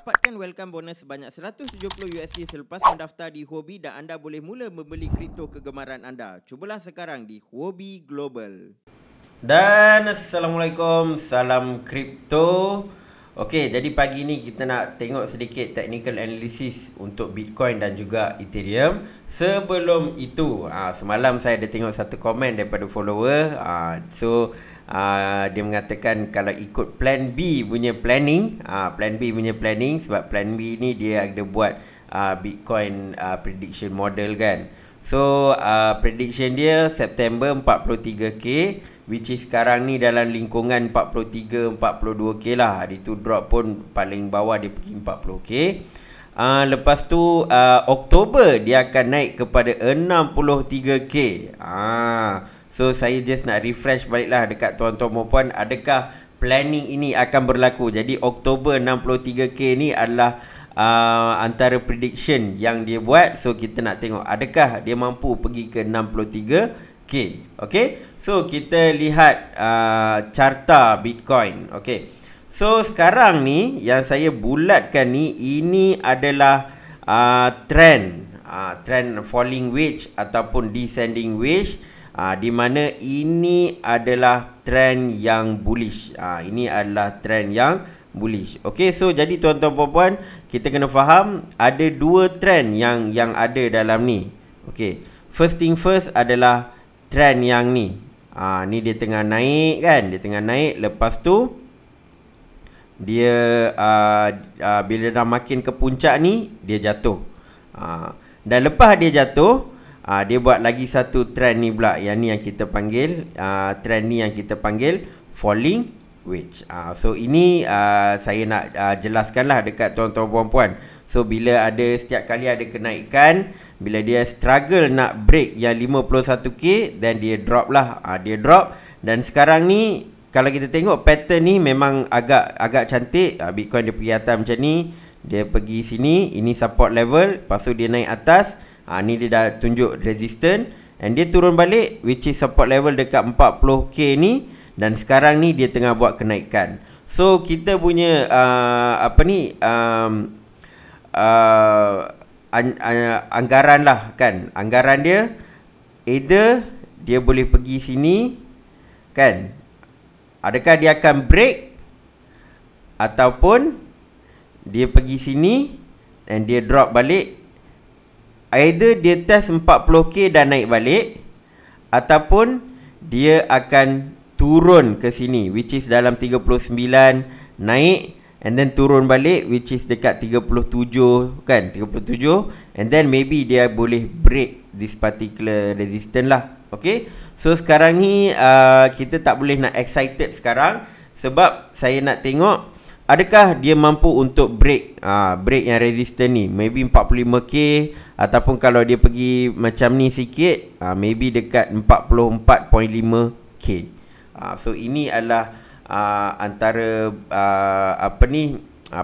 Dapatkan welcome bonus sebanyak $170 selepas mendaftar di Huobi dan anda boleh mula membeli kripto kegemaran anda. Cubalah sekarang di Huobi Global. Dan Assalamualaikum, salam kripto. Okey, jadi pagi ni kita nak tengok sedikit technical analysis untuk Bitcoin dan juga Ethereum. Sebelum itu, semalam saya ada tengok satu komen daripada follower. Dia mengatakan kalau ikut plan B punya planning, sebab plan B ni dia ada buat Bitcoin prediction model kan. So prediction dia September 43k, which is sekarang ni dalam lingkungan 43-42k lah. Hari tu drop pun paling bawah dia pergi 40k. Lepas tu Oktober dia akan naik kepada 63k. So saya just nak refresh balik lah dekat tuan-tuan dan puan, adakah planning ini akan berlaku. Jadi Oktober 63k ni adalah antara prediction yang dia buat. So kita nak tengok adakah dia mampu pergi ke 63k. Okay, so kita lihat carta Bitcoin. Okay, so sekarang ni yang saya bulatkan ni, ini adalah trend falling wedge ataupun descending wedge. Di mana ini adalah trend yang bullish. Ini adalah trend yang bullish. Okey, so jadi tuan-tuan puan-puan, kita kena faham ada dua trend yang ada dalam ni. Okey, first thing first adalah trend yang ni. Ni dia tengah naik kan, dia tengah naik. Lepas tu dia bila dah makin ke puncak ni, dia jatuh. Dan lepas dia jatuh, dia buat lagi satu trend ni pula. Yang ni yang kita panggil trend ni yang kita panggil falling wedge. So ini saya nak jelaskanlah dekat tuan-tuan puan-puan. So bila ada setiap kali ada kenaikan, bila dia struggle nak break yang 51k, then dia drop lah. Dia drop. Dan sekarang ni kalau kita tengok pattern ni memang agak cantik. Bitcoin dia pergi atas macam ni, dia pergi sini, ini support level, lepas tu dia naik atas. Ni dia dah tunjuk resistance, and dia turun balik, which is support level dekat 40k ni. Dan sekarang ni dia tengah buat kenaikan. So kita punya anggaran lah kan, anggaran dia either dia boleh pergi sini kan, adakah dia akan break, ataupun dia pergi sini and dia drop balik. Either dia test 40k dan naik balik, ataupun dia akan turun ke sini, which is dalam 39, naik and then turun balik, which is dekat 37 kan, 37, and then maybe dia boleh break this particular resistance lah. Okay, so sekarang ni kita tak boleh nak excited sekarang, sebab saya nak tengok adakah dia mampu untuk break yang resistance ni, maybe 45k, ataupun kalau dia pergi macam ni sikit, maybe dekat 44.5k. So ini adalah antara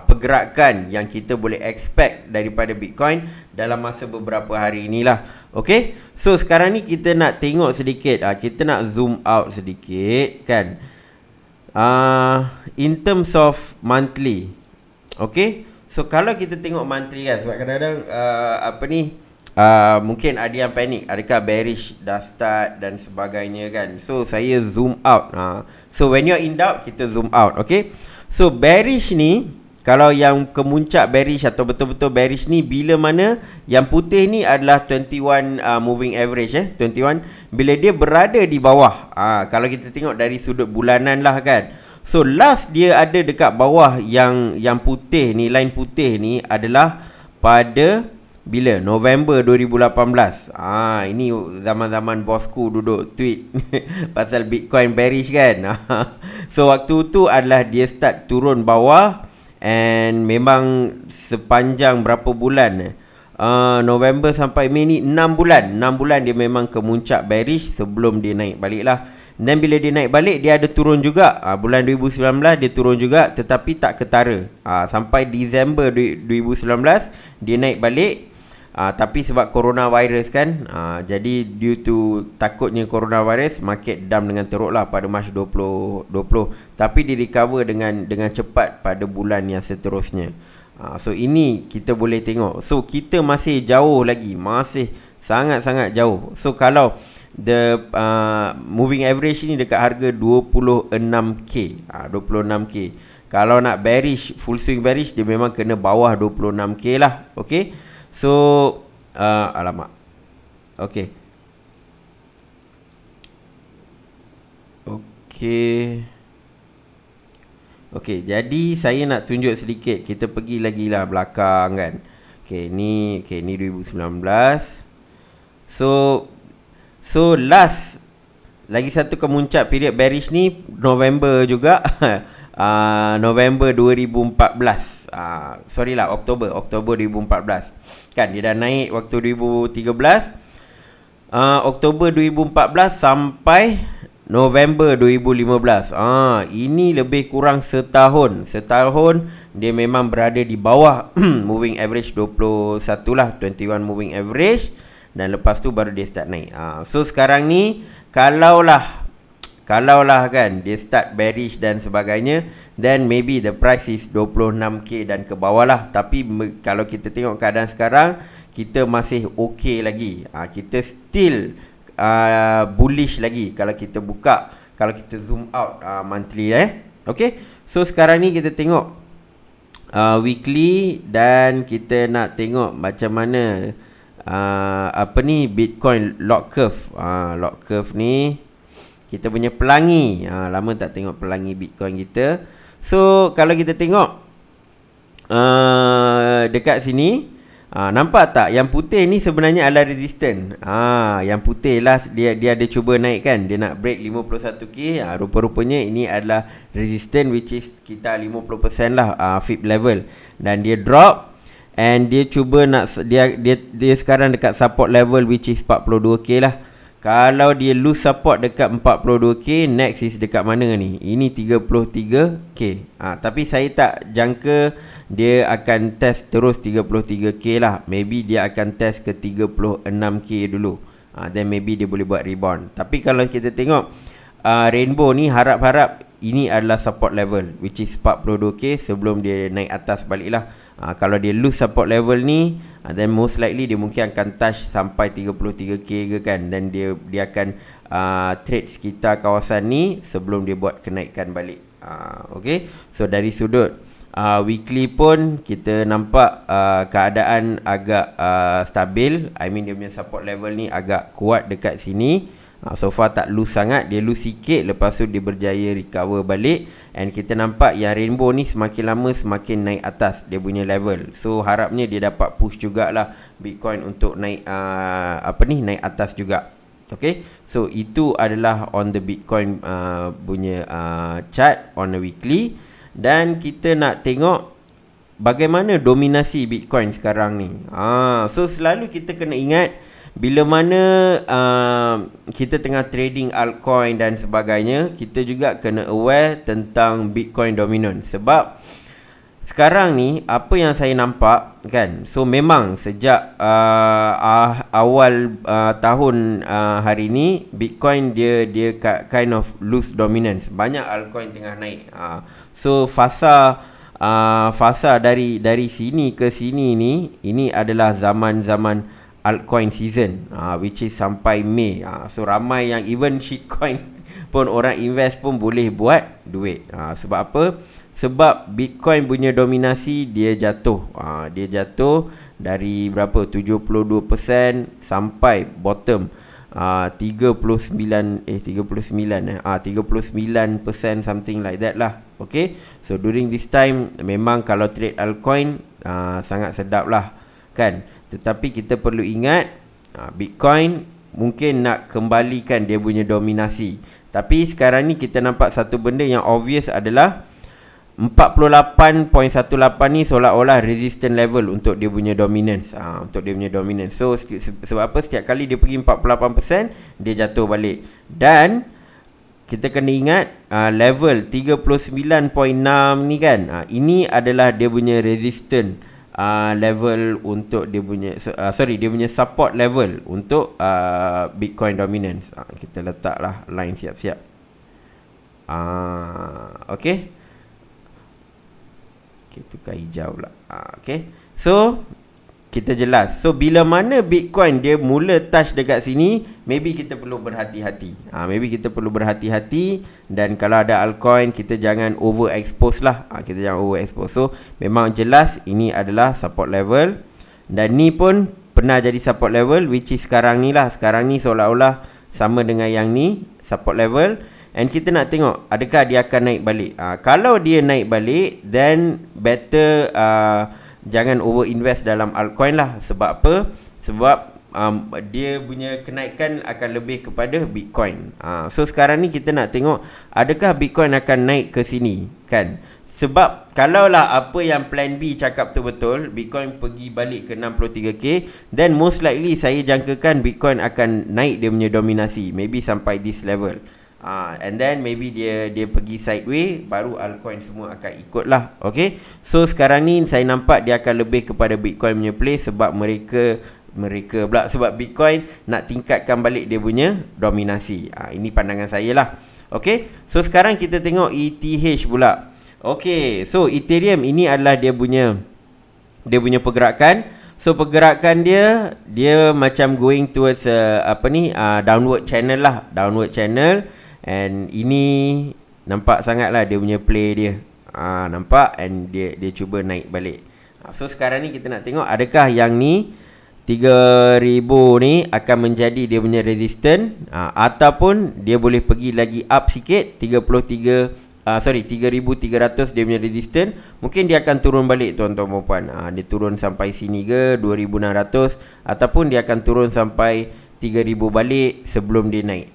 pergerakan yang kita boleh expect daripada Bitcoin dalam masa beberapa hari inilah. Okay, so sekarang ni kita nak tengok sedikit, kita nak zoom out sedikit kan. In terms of monthly, okay, so kalau kita tengok monthly kan, sebab kadang-kadang mungkin ada yang panik, adakah bearish dah start dan sebagainya kan. So saya zoom out. So when you're in doubt, kita zoom out. Okay, so bearish ni, kalau yang kemuncak bearish atau betul-betul bearish ni, bila mana yang putih ni adalah 21 moving average 21, bila dia berada di bawah, kalau kita tengok dari sudut bulanan lah kan. So last dia ada dekat bawah yang putih ni, line putih ni adalah pada bila? November 2018. Ini zaman-zaman bosku duduk tweet pasal Bitcoin bearish kan. So waktu tu adalah dia start turun bawah, and memang sepanjang berapa bulan November sampai Mei ni 6 bulan dia memang kemuncak bearish sebelum dia naik balik lah. Dan bila dia naik balik, dia ada turun juga. Bulan 2019 dia turun juga, tetapi tak ketara. Sampai Disember 2019 dia naik balik. Tapi sebab coronavirus kan, jadi due to takutnya coronavirus, market dump dengan teruk lah pada Mac 2020. Tapi dia recover dengan cepat pada bulan yang seterusnya. So ini kita boleh tengok. So kita masih jauh lagi, masih sangat-sangat jauh. So kalau the moving average ni dekat harga 26k, 26k. Kalau nak bearish, full swing bearish, dia memang kena bawah 26k lah. Okay. So alamak. Okay. Okay. Okay, jadi saya nak tunjuk sedikit. Kita pergi lagi lah belakang kan. Okay, ni 2019. So last lagi satu kemuncak period bearish ni November juga. November 2014. Sorry lah, Oktober 2014. Kan dia dah naik waktu 2013. Oktober 2014 sampai November 2015. Ini lebih kurang setahun. Setahun dia memang berada di bawah moving average 21 lah, 21 moving average, dan lepas tu baru dia start naik. So sekarang ni kalaulah kan dia start bearish dan sebagainya, then maybe the price is 26k dan ke bawah lah. Tapi kalau kita tengok keadaan sekarang, kita masih okay lagi. Kita still bullish lagi kalau kita buka, kalau kita zoom out monthly Okay. So sekarang ni kita tengok weekly, dan kita nak tengok macam mana apa ni Bitcoin log curve. Log curve ni kita punya pelangi. Lama tak tengok pelangi Bitcoin kita. So kalau kita tengok dekat sini, nampak tak yang putih ni sebenarnya adalah resistance. Yang putih lah dia ada cuba naik kan, dia nak break 51k. Rupa-rupanya ini adalah resistance, which is kita 50% lah fib level, dan dia drop, and dia cuba nak dia sekarang dekat support level, which is 42k lah. Kalau dia lose support dekat 42k, next is dekat mana ni? Ini 33k. Tapi saya tak jangka dia akan test terus 33k lah. Maybe dia akan test ke 36k dulu. Then maybe dia boleh buat rebound. Tapi kalau kita tengok Rainbow ni, harap-harap ini adalah support level, which is 42k sebelum dia naik atas balik lah. Kalau dia lose support level ni, then most likely dia mungkin akan touch sampai 33k ke kan. Dan dia akan trade sekitar kawasan ni sebelum dia buat kenaikan balik. Okay. So dari sudut weekly pun kita nampak keadaan agak stabil. I mean dia punya support level ni agak kuat dekat sini. So far tak lose sangat. Dia lose sikit, lepas tu dia berjaya recover balik. And kita nampak yang Rainbow ni semakin lama semakin naik atas dia punya level. So harapnya dia dapat push jugalah Bitcoin untuk naik naik atas juga. Okay. So itu adalah on the Bitcoin punya chart on a weekly. Dan kita nak tengok bagaimana dominasi Bitcoin sekarang ni. So selalu kita kena ingat, bila mana kita tengah trading altcoin dan sebagainya, kita juga kena aware tentang Bitcoin dominance. Sebab sekarang ni apa yang saya nampak kan, so memang sejak awal tahun hari ni, Bitcoin dia kind of lose dominance. Banyak altcoin tengah naik. So fasa dari sini ke sini ni, ini adalah zaman-zaman altcoin season, which is sampai Mei. So ramai yang even shitcoin pun orang invest pun boleh buat duit. Sebab apa? Sebab Bitcoin punya dominasi dia jatuh. Dia jatuh dari berapa? 72% sampai bottom 39% something like that lah. Okay. So during this time memang kalau trade altcoin sangat sedap lah kan. Tetapi kita perlu ingat, Bitcoin mungkin nak kembalikan dia punya dominasi. Tapi sekarang ni kita nampak satu benda yang obvious adalah 48.18 ni seolah-olah resistance level untuk dia punya dominance. Untuk dia punya dominance. So sebab apa? Setiap kali dia pergi 48%, dia jatuh balik. Dan kita kena ingat level 39.6 ni kan, ini adalah dia punya resistance level untuk dia punya dia punya support level untuk Bitcoin dominance. Kita letaklah line siap-siap. Okay. Okay, tukar hijau pula. Okay. So kita jelas. So bila mana Bitcoin dia mula touch dekat sini, maybe kita perlu berhati-hati. Maybe kita perlu berhati-hati. Dan kalau ada altcoin, kita jangan overexpose lah. Kita jangan overexpose. So memang jelas ini adalah support level. Dan ni pun pernah jadi support level, which is sekarang ni lah. Sekarang ni seolah-olah sama dengan yang ni, support level. And kita nak tengok adakah dia akan naik balik. Kalau dia naik balik, then better jangan over invest dalam altcoin lah. Sebab apa? Sebab dia punya kenaikan akan lebih kepada Bitcoin. So sekarang ni kita nak tengok adakah Bitcoin akan naik ke sini, kan? Sebab kalaulah apa yang plan B cakap tu betul, Bitcoin pergi balik ke 63k, then most likely saya jangkakan Bitcoin akan naik dia punya dominasi, maybe sampai this level. And then maybe dia pergi sideways, baru altcoin semua akan ikut lah. Okay. So sekarang ni saya nampak dia akan lebih kepada Bitcoin punya play. Sebab mereka pula, sebab Bitcoin nak tingkatkan balik dia punya dominasi. Ini pandangan saya lah. Okay. So sekarang kita tengok ETH pula. Okay. So Ethereum ini adalah dia punya pergerakan. So pergerakan dia macam going towards downward channel lah. Downward channel. And ini nampak sangat lah dia punya play dia. Nampak. And dia cuba naik balik. So sekarang ni kita nak tengok adakah yang ni 3000 ni akan menjadi dia punya resistance, ataupun dia boleh pergi lagi up sikit 3300 dia punya resistance. Mungkin dia akan turun balik tuan-tuan dan puan. Dia turun sampai sini ke 2600, ataupun dia akan turun sampai 3000 balik sebelum dia naik.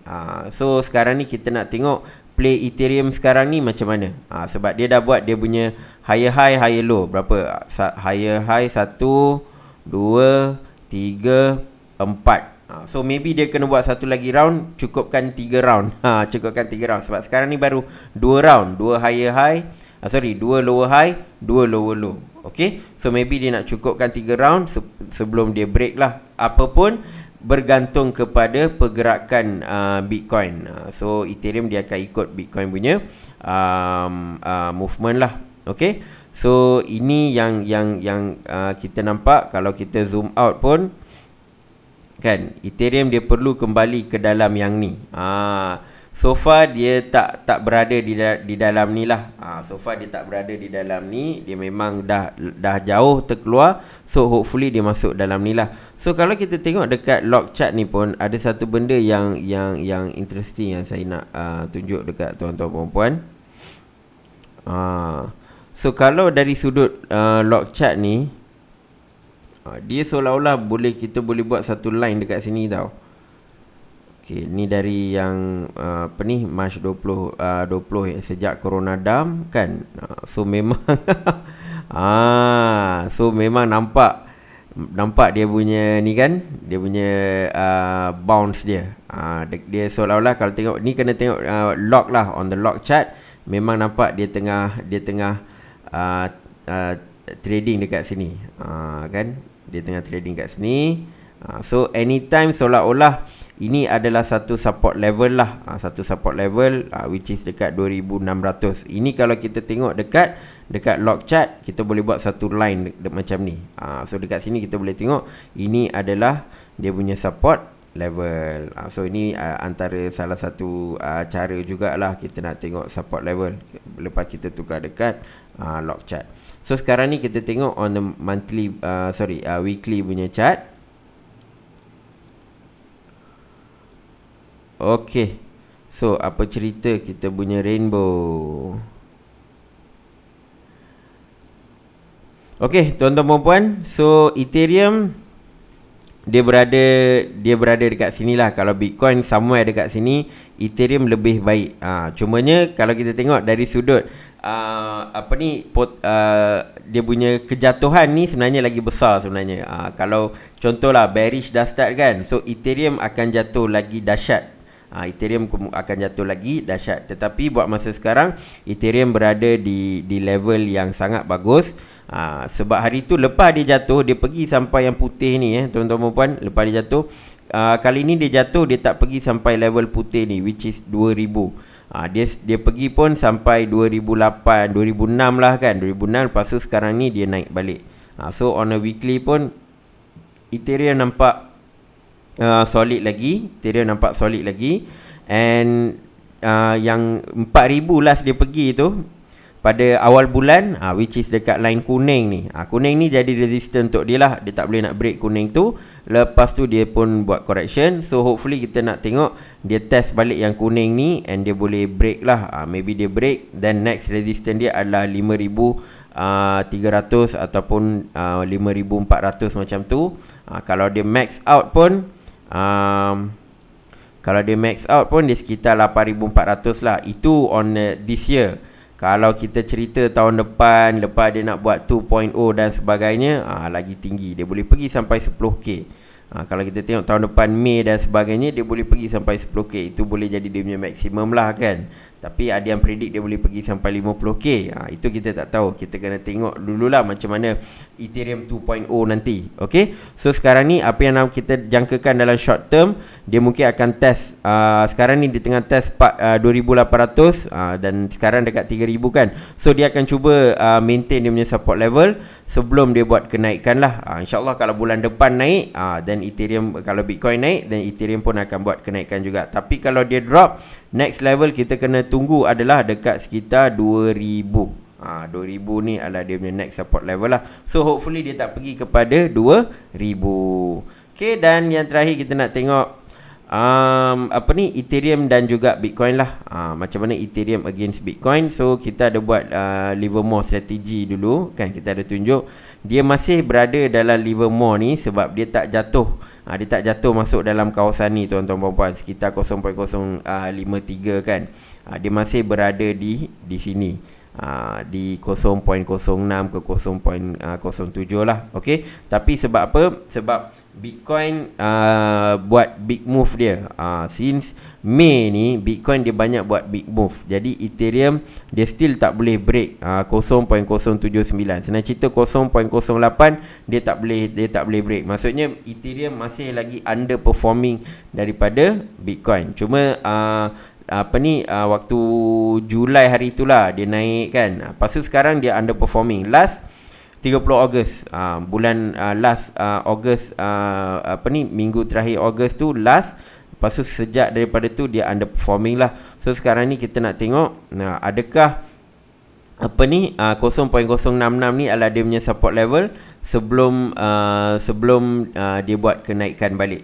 So sekarang ni kita nak tengok play Ethereum sekarang ni macam mana. Sebab dia dah buat dia punya higher high, higher low. Berapa? Higher high 1, 2, 3, 4. So maybe dia kena buat satu lagi round, cukupkan 3 round. Cukupkan 3 round. Sebab sekarang ni baru 2 round, 2 higher high, 2 lower high, 2 lower low. Okay. So maybe dia nak cukupkan 3 round sebelum dia break lah. Apapun bergantung kepada pergerakan Bitcoin. So Ethereum dia akan ikut Bitcoin punya movement lah. Okay. So ini yang kita nampak. Kalau kita zoom out pun, kan, Ethereum dia perlu kembali ke dalam yang ni. So far dia tak berada di dalam ni lah. So far dia tak berada di dalam ni. Dia memang dah jauh terkeluar. So hopefully dia masuk dalam ni lah. So kalau kita tengok dekat log chart ni pun ada satu benda yang interesting yang saya nak tunjuk dekat tuan-tuan dan puan. So kalau dari sudut log chart ni, dia seolah-olah kita boleh buat satu line dekat sini tau. Okay, ni dari yang March 20 sejak Corona Dam, kan. So memang so memang nampak dia punya ni, kan, dia punya bounce dia. Dia seolah-olah kalau tengok ni, kena tengok log lah, on the log chart. Memang nampak dia tengah trading dekat sini. Kan, dia tengah trading kat sini. So anytime seolah-olah ini adalah satu support level lah. Satu support level which is dekat 2600. Ini kalau kita tengok dekat log chart, kita boleh buat satu line macam ni. So dekat sini kita boleh tengok ini adalah dia punya support level. So ini antara salah satu cara jugalah kita nak tengok support level lepas kita tukar dekat log chart. So sekarang ni kita tengok on the monthly weekly punya chart. Okay. So apa cerita kita punya rainbow? Okay tuan-tuan dan puan, so Ethereum dia berada dekat sini lah. Kalau Bitcoin somewhere dekat sini, Ethereum lebih baik. Cumanya kalau kita tengok dari sudut dia punya kejatuhan ni sebenarnya lagi besar sebenarnya. Kalau contohlah bearish dah start, kan, so Ethereum akan jatuh lagi dahsyat. Ethereum akan jatuh lagi dahsyat. Tetapi buat masa sekarang Ethereum berada di level yang sangat bagus. Sebab hari tu lepas dia jatuh, dia pergi sampai yang putih ni, tuan-tuan dan puan. Lepas dia jatuh, kali ni dia jatuh, dia tak pergi sampai level putih ni, which is 2000. Dia pergi pun sampai 2008, 2006 lah kan. 2006 lepas tu sekarang ni dia naik balik. So on a weekly pun Ethereum nampak solid lagi. And yang 4000 last dia pergi tu pada awal bulan, which is dekat line kuning ni. Kuning ni jadi resistance untuk dia lah. Dia tak boleh nak break kuning tu. Lepas tu dia pun buat correction. So hopefully kita nak tengok dia test balik yang kuning ni and dia boleh break lah. Maybe dia break, then next resistance dia adalah 5300 ataupun 5400 macam tu. Kalau dia max out pun dia sekitar 8400 lah. Itu on this year. Kalau kita cerita tahun depan, lepas dia nak buat 2.0 dan sebagainya, lagi tinggi. Dia boleh pergi sampai 10k. Kalau kita tengok tahun depan Mei dan sebagainya, dia boleh pergi sampai 10k. Itu boleh jadi dia punya maksimum lah kan. Tapi ada yang predict dia boleh pergi sampai 50k. Itu kita tak tahu. Kita kena tengok dululah macam mana Ethereum 2.0 nanti. Okay. So sekarang ni apa yang kita jangkakan dalam short term, dia mungkin akan test. Sekarang ni dia tengah test 2800 dan sekarang dekat 3000 kan. So dia akan cuba maintain dia punya support level sebelum dia buat kenaikan lah. InsyaAllah kalau bulan depan naik, dan Ethereum, kalau Bitcoin naik, dan Ethereum pun akan buat kenaikan juga. Tapi kalau dia drop, next level kita kena tunggu adalah dekat sekitar 2000. 2000 ni adalah dia punya next support level lah. So hopefully dia tak pergi kepada 2000. Okay, dan yang terakhir kita nak tengok Ethereum dan juga Bitcoin lah. Macam mana Ethereum against Bitcoin. So kita ada buat Livermore strategi dulu kan. Kita ada tunjuk dia masih berada dalam Livermore ni sebab dia tak jatuh. Dia tak jatuh masuk dalam kawasan ni tuan-tuan puan-puan, sekitar 0.053 kan. Dia masih berada di sini, di 0.06 ke 0.07 lah. Okey, tapi sebab apa? Sebab Bitcoin buat big move dia. Since Mei ni Bitcoin dia banyak buat big move. Jadi Ethereum dia still tak boleh break 0.079. Senang cerita 0.08 dia tak boleh break. Maksudnya Ethereum masih lagi underperforming daripada Bitcoin. Cuma waktu Julai hari itulah dia naik kan. Lepas tu sekarang dia underperforming. Last 30 Ogos, bulan last Ogos, minggu terakhir Ogos tu last. Lepas tu sejak daripada tu dia underperforming lah. So sekarang ni kita nak tengok, adakah 0.066 ni adalah dia punya support level sebelum dia buat kenaikan balik,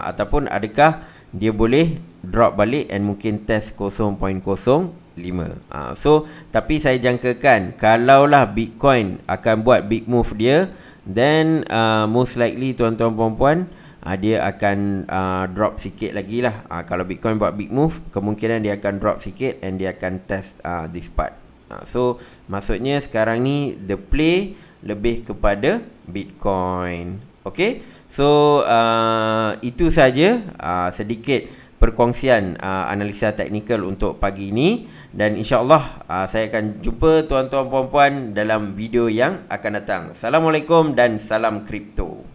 ataupun adakah dia boleh drop balik and mungkin test 0.05. So tapi saya jangkakan kalaulah Bitcoin akan buat big move dia, then most likely tuan-tuan puan-puan, dia akan drop sikit lagi lah. Kalau Bitcoin buat big move, kemungkinan dia akan drop sikit and dia akan test this part. So maksudnya sekarang ni the play lebih kepada Bitcoin. Okay, so itu saja sedikit perkongsian analisa teknikal untuk pagi ini. Dan insyaAllah saya akan jumpa tuan-tuan puan-puan dalam video yang akan datang. Assalamualaikum dan salam kripto.